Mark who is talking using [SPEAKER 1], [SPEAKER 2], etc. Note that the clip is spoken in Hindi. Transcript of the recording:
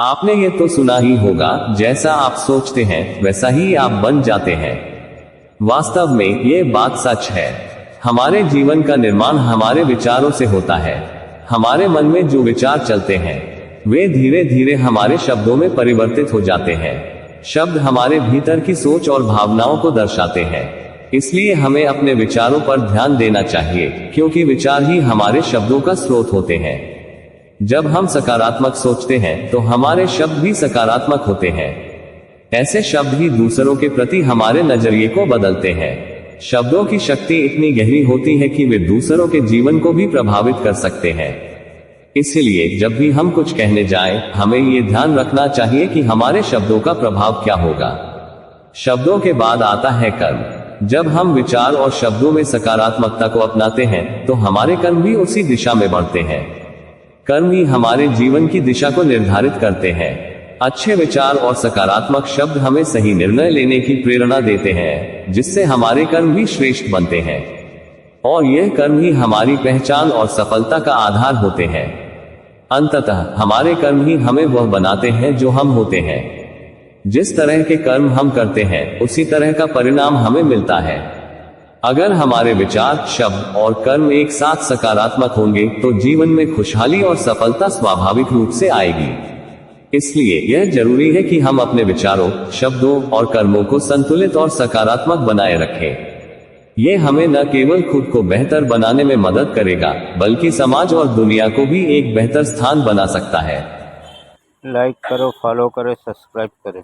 [SPEAKER 1] आपने ये तो सुना ही होगा, जैसा आप सोचते हैं वैसा ही आप बन जाते हैं। वास्तव में ये बात सच है। हमारे जीवन का निर्माण हमारे विचारों से होता है। हमारे मन में जो विचार चलते हैं वे धीरे धीरे हमारे शब्दों में परिवर्तित हो जाते हैं। शब्द हमारे भीतर की सोच और भावनाओं को दर्शाते हैं। इसलिए हमें अपने विचारों पर ध्यान देना चाहिए, क्योंकि विचार ही हमारे शब्दों का स्रोत होते हैं। जब हम सकारात्मक सोचते हैं तो हमारे शब्द भी सकारात्मक होते हैं। ऐसे शब्द ही दूसरों के प्रति हमारे नजरिए को बदलते हैं। शब्दों की शक्ति इतनी गहरी होती है कि वे दूसरों के जीवन को भी प्रभावित कर सकते हैं। इसलिए जब भी हम कुछ कहने जाएं, हमें ये ध्यान रखना चाहिए कि हमारे शब्दों का प्रभाव क्या होगा। शब्दों के बाद आता है कर्म। जब हम विचार और शब्दों में सकारात्मकता को अपनाते हैं तो हमारे कर्म भी उसी दिशा में बढ़ते हैं। कर्म ही हमारे जीवन की दिशा को निर्धारित करते हैं। अच्छे विचार और सकारात्मक शब्द हमें सही निर्णय लेने की प्रेरणा देते हैं, जिससे हमारे कर्म भी श्रेष्ठ बनते हैं। और यह कर्म ही हमारी पहचान और सफलता का आधार होते हैं। अंततः हमारे कर्म ही हमें वह बनाते हैं जो हम होते हैं। जिस तरह के कर्म हम करते हैं उसी तरह का परिणाम हमें मिलता है। अगर हमारे विचार, शब्द और कर्म एक साथ सकारात्मक होंगे तो जीवन में खुशहाली और सफलता स्वाभाविक रूप से आएगी। इसलिए यह जरूरी है कि हम अपने विचारों, शब्दों और कर्मों को संतुलित और सकारात्मक बनाए रखें। यह हमें न केवल खुद को बेहतर बनाने में मदद करेगा, बल्कि समाज और दुनिया को भी एक बेहतर स्थान बना सकता है।
[SPEAKER 2] लाइक करो, फॉलो करो, सब्सक्राइब करें।